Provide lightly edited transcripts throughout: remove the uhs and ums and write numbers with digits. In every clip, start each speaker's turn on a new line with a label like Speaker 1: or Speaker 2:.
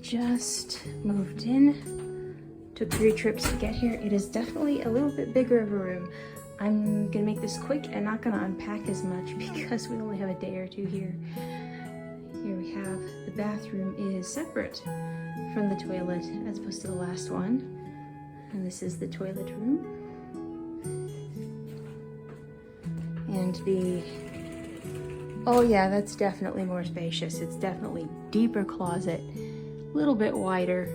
Speaker 1: just moved in. Took 3 trips to get here. It is definitely a little bit bigger of a room. I'm gonna make this quick and not gonna unpack as much because we only have a day or two here. Here we have the bathroom is separate from the toilet as opposed to the last one. And this is the toilet room. And oh yeah, that's definitely more spacious. It's definitely deeper closet, a little bit wider.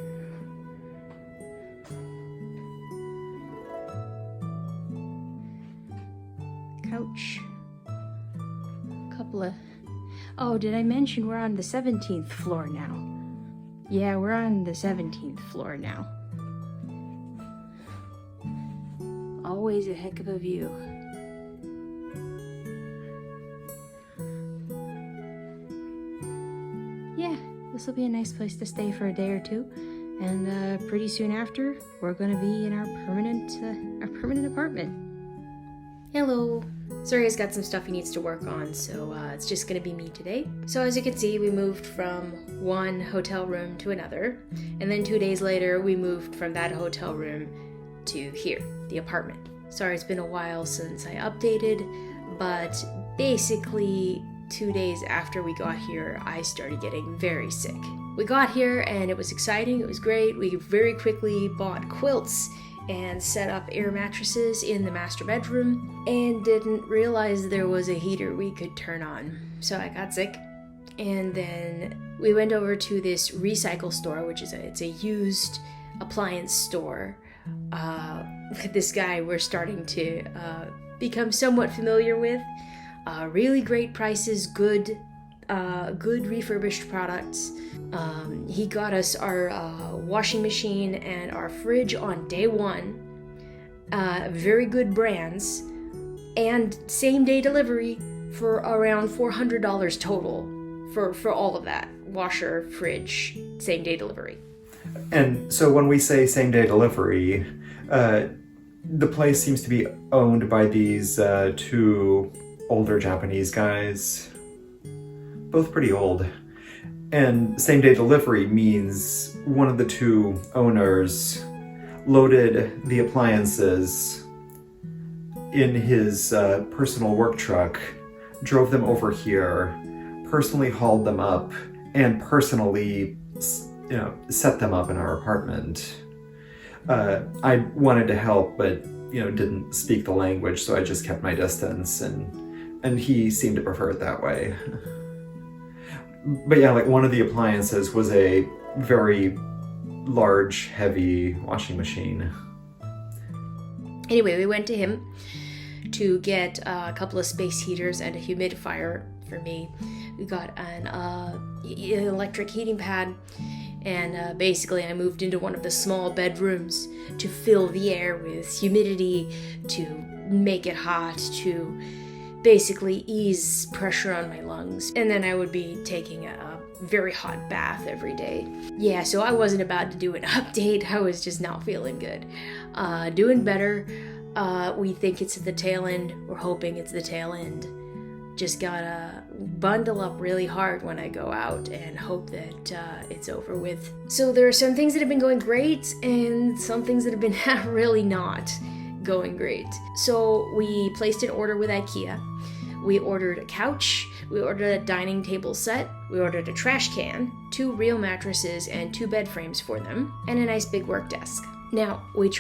Speaker 1: Couch. Couple of, oh, did I mention we're on the 17th floor now? Yeah, we're on the 17th floor now. Always a heck of a view. Yeah, this will be a nice place to stay for a day or two, and pretty soon after, we're gonna be in our permanent apartment. Hello. Sergey's got some stuff he needs to work on, so it's just gonna be me today. So as you can see, we moved from one hotel room to another, and then 2 days later, we moved from that hotel room to here, the apartment. Sorry, it's been a while since I updated, but basically 2 days after we got here, I started getting very sick. We got here and it was exciting, it was great. We very quickly bought quilts and set up air mattresses in the master bedroom and didn't realize there was a heater we could turn on. So I got sick, and then we went over to this recycle store, which is it's a used appliance store. This guy we're starting to become somewhat familiar with. Really great prices, good refurbished products. He got us our washing machine and our fridge on day one. Very good brands, and same day delivery for around $400 total for all of that. Washer, fridge, same day delivery.
Speaker 2: And so when we say same day delivery, the place seems to be owned by these 2 older Japanese guys, both pretty old. And same day delivery means one of the 2 owners loaded the appliances in his personal work truck, drove them over here, personally hauled them up, and personally, set them up in our apartment. I wanted to help, but didn't speak the language, so I just kept my distance, and he seemed to prefer it that way. But yeah, like one of the appliances was a very large, heavy washing machine.
Speaker 1: Anyway, we went to him to get a couple of space heaters and a humidifier for me. We got an electric heating pad, and basically I moved into one of the small bedrooms to fill the air with humidity, to make it hot, to basically ease pressure on my lungs. And then I would be taking a very hot bath every day. Yeah, so I wasn't about to do an update. I was just not feeling good. Doing better. We think it's at the tail end. We're hoping it's the tail end. Just gotta bundle up really hard when I go out and hope that it's over with. So there are some things that have been going great and some things that have been really not going great. So we placed an order with IKEA. We ordered a couch, we ordered a dining table set, we ordered a trash can, 2 real mattresses and 2 bed frames for them, and a nice big work desk. Now, we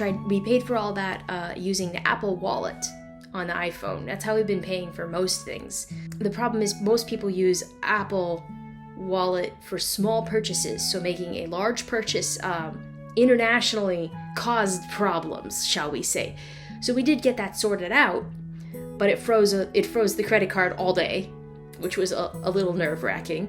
Speaker 1: paid for all that using the Apple Wallet on the iPhone. That's how we've been paying for most things. The problem is most people use Apple Wallet for small purchases, so making a large purchase internationally caused problems, shall we say. So we did get that sorted out, but it froze the credit card all day, which was a little nerve-wracking.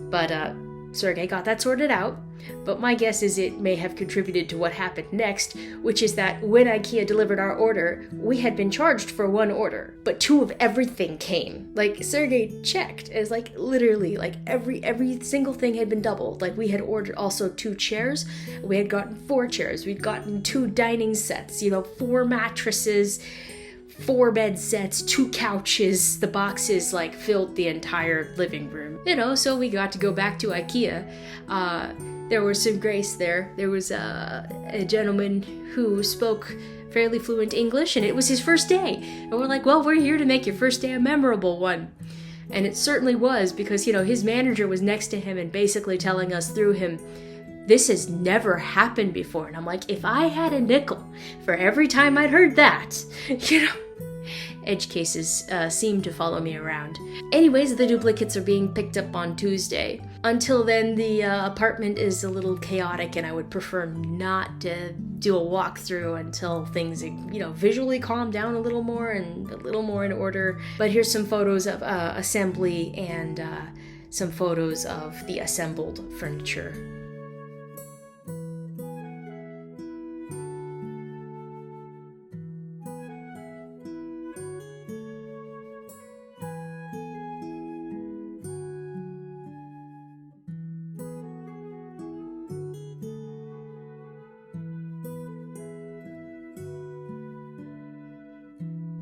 Speaker 1: But Sergey got that sorted out. But my guess is it may have contributed to what happened next, which is that when IKEA delivered our order, we had been charged for 1 order, but 2 of everything came. Like, Sergey checked as literally every single thing had been doubled. Like, we had ordered also 2 chairs, we had gotten 4 chairs, we'd gotten 2 dining sets, 4 mattresses, 4 bed sets, 2 couches. The boxes filled the entire living room, so we got to go back to IKEA. there was some grace there. There was a gentleman who spoke fairly fluent English, and it was his first day. And we're like, well, we're here to make your first day a memorable one. And it certainly was, because, his manager was next to him and basically telling us through him, this has never happened before. And I'm like, if I had a nickel for every time I'd heard that, edge cases seem to follow me around. Anyways, the duplicates are being picked up on Tuesday. Until then, the apartment is a little chaotic, and I would prefer not to do a walkthrough until things, visually calm down a little more and a little more in order. But here's some photos of assembly and some photos of the assembled furniture.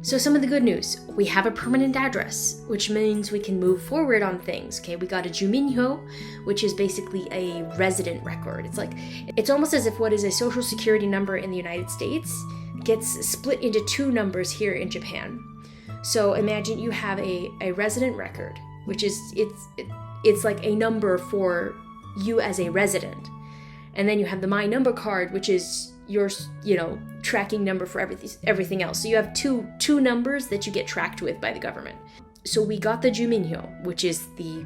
Speaker 1: So some of the good news, we have a permanent address, which means we can move forward on things, okay? We got a juminhyo, which is basically a resident record. It's almost as if what is a social security number in the United States gets split into two numbers here in Japan. So imagine you have a resident record, which is, it's like a number for you as a resident. And then you have the My Number card, which is your, tracking number for everything else. So you have two numbers that you get tracked with by the government. So we got the juminhyo, which is the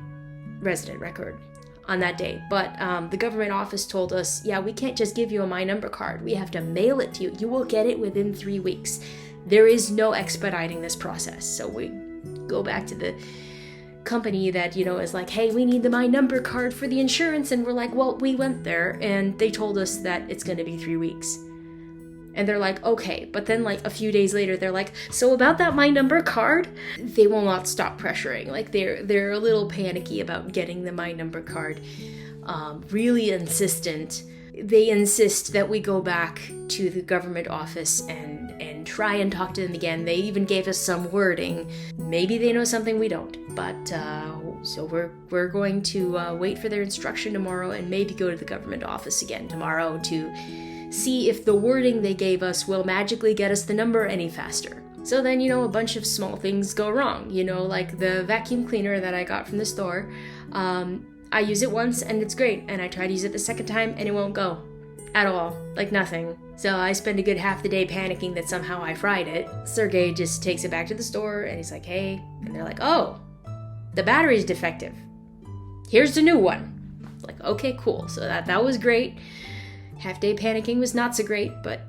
Speaker 1: resident record, on that day. But the government office told us, yeah, we can't just give you a My Number card. We have to mail it to you. You will get it within 3 weeks. There is no expediting this process. So we go back to the company that, is like, hey, we need the My Number card for the insurance. And we're like, well, we went there and they told us that it's going to be 3 weeks. And they're like, okay. But then a few days later, they're like, so about that My Number card, they will not stop pressuring. They're a little panicky about getting the My Number card. Really insistent. They insist that we go back to the government office and try and talk to them again. They even gave us some wording. Maybe they know something we don't. But so we're going to wait for their instruction tomorrow and maybe go to the government office again tomorrow to see if the wording they gave us will magically get us the number any faster. So then, a bunch of small things go wrong. Like the vacuum cleaner that I got from the store. I use it once and it's great. And I try to use it the second time and it won't go at all. Nothing. So I spend a good half the day panicking that somehow I fried it. Sergey just takes it back to the store and he's like, hey. And they're like, oh, the battery's defective. Here's the new one. Okay, cool. So that was great. Half day panicking was not so great, but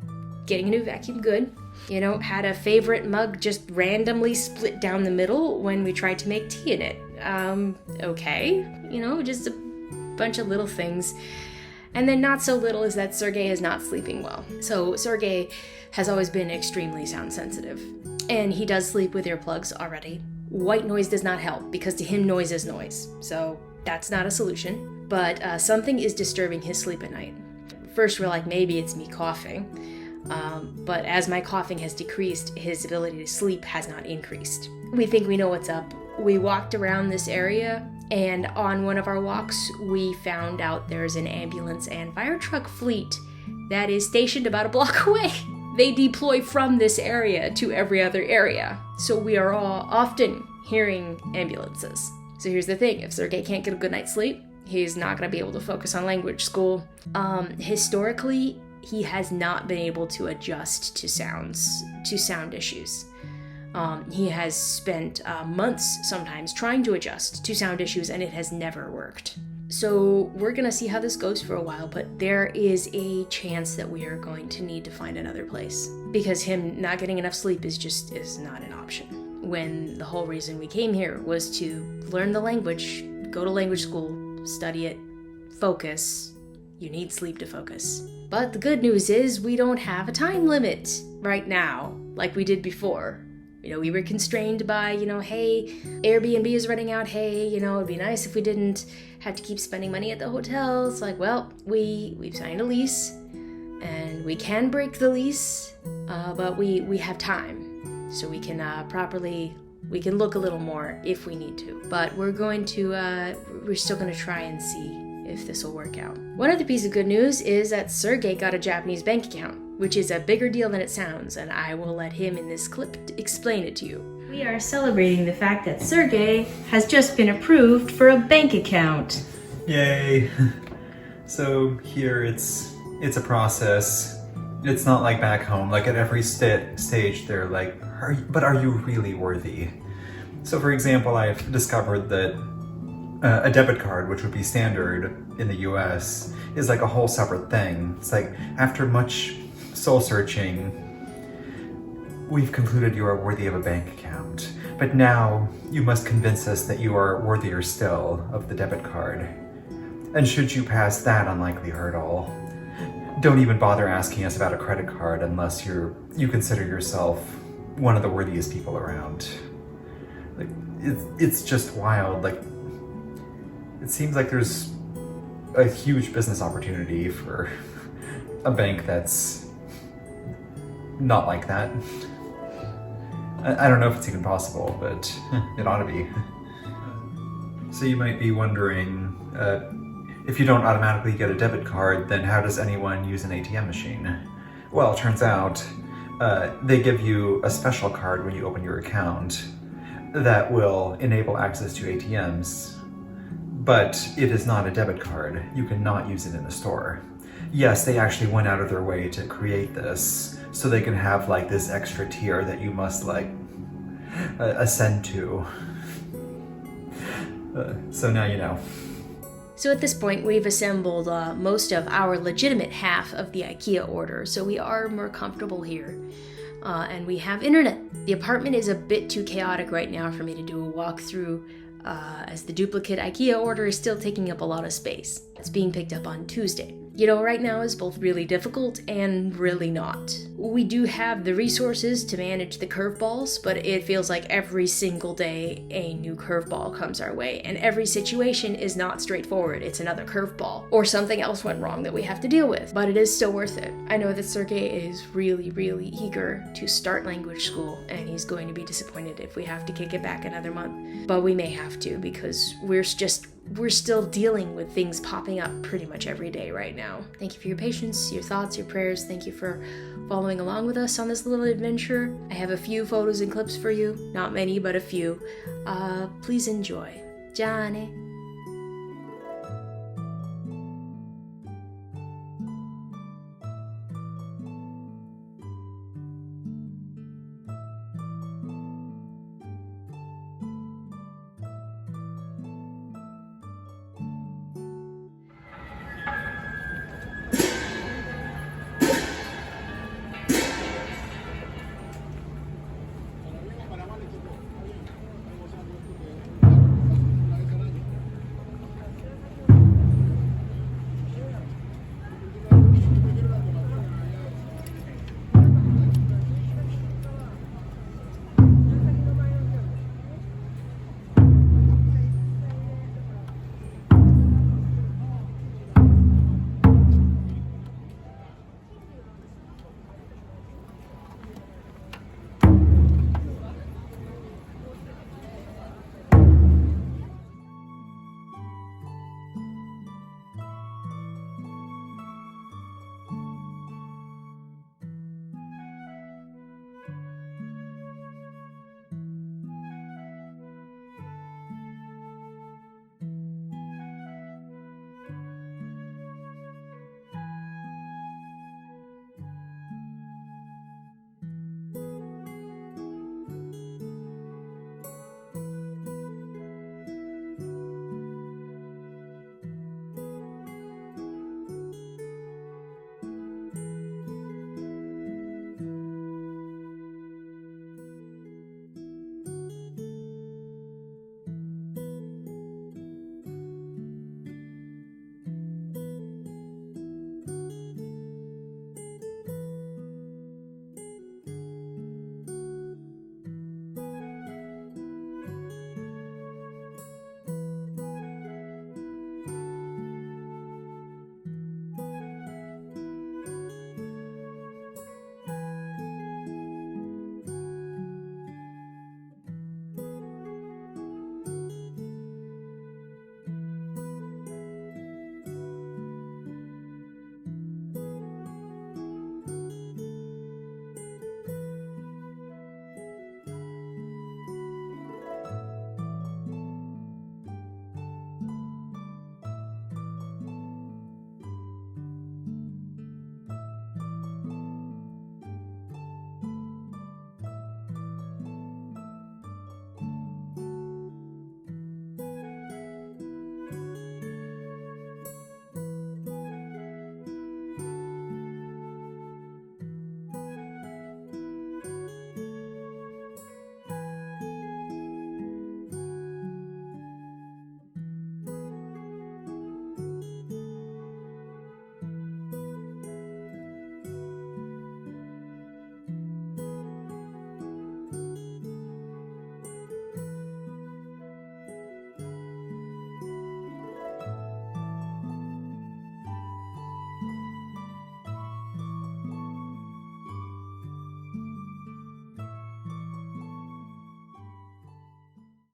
Speaker 1: getting a new vacuum, good. Had a favorite mug just randomly split down the middle when we tried to make tea in it. Okay. Just a bunch of little things. And then not so little is that Sergey is not sleeping well. So Sergey has always been extremely sound sensitive. And he does sleep with earplugs already. White noise does not help because to him noise is noise. So that's not a solution. But something is disturbing his sleep at night. First, we're like, maybe it's me coughing. But as my coughing has decreased, his ability to sleep has not increased. We think we know what's up. We walked around this area, and on one of our walks, we found out there's an ambulance and fire truck fleet that is stationed about a block away. They deploy from this area to every other area. So we are all often hearing ambulances. So here's the thing, if Sergey can't get a good night's sleep, he's not going to be able to focus on language school. Historically, he has not been able to adjust to sound issues. He has spent months sometimes trying to adjust to sound issues, and it has never worked. So we're going to see how this goes for a while, but there is a chance that we are going to need to find another place because him not getting enough sleep is not an option. When the whole reason we came here was to learn the language, go to language school, study it, focus. You need sleep to focus. But the good news is we don't have a time limit right now like we did before. We were constrained by, hey, Airbnb is running out. Hey, it'd be nice if we didn't have to keep spending money at the hotel. It's like, well, we've signed a lease and we can break the lease, but we have time. So we can we can look a little more if we need to. But we're still going to try and see if this will work out. One other piece of good news is that Sergey got a Japanese bank account, which is a bigger deal than it sounds, and I will let him in this clip explain it to you.
Speaker 3: We are celebrating the fact that Sergey has just been approved for a bank account.
Speaker 2: Yay! So here it's a process. It's not like back home. Like at every stage, they're like, but are you really worthy? So for example, I've discovered that a debit card, which would be standard in the US, is like a whole separate thing. It's like, after much soul searching, we've concluded you are worthy of a bank account. But now you must convince us that you are worthier still of the debit card. And should you pass that unlikely hurdle, don't even bother asking us about a credit card unless you consider yourself one of the worthiest people around. Like, it's just wild. Like, it seems like there's a huge business opportunity for a bank that's not like that. I don't know if it's even possible, but it ought to be. So you might be wondering, if you don't automatically get a debit card, then how does anyone use an ATM machine? Well, it turns out they give you a special card when you open your account that will enable access to ATMs, but it is not a debit card. You cannot use it in the store. Yes, they actually went out of their way to create this so they can have like this extra tier that you must like ascend to. So now you know.
Speaker 1: So at this point, we've assembled most of our legitimate half of the IKEA order, so we are more comfortable here. And we have internet. The apartment is a bit too chaotic right now for me to do a walkthrough, as the duplicate IKEA order is still taking up a lot of space. It's being picked up on Tuesday. You know, right now is both really difficult and really not. We do have the resources to manage the curveballs, but it feels like every single day a new curveball comes our way, and every situation is not straightforward. It's another curveball, or something else went wrong that we have to deal with, but it is still worth it. I know that Sergey is really, really eager to start language school, and he's going to be disappointed if we have to kick it back another month. But we may have to, because we're still dealing with things popping up pretty much every day right now. Thank you for your patience, your thoughts, your prayers. Thank you for following along with us on this little adventure. I have a few photos and clips for you. Not many, but a few. Please enjoy. Johnny.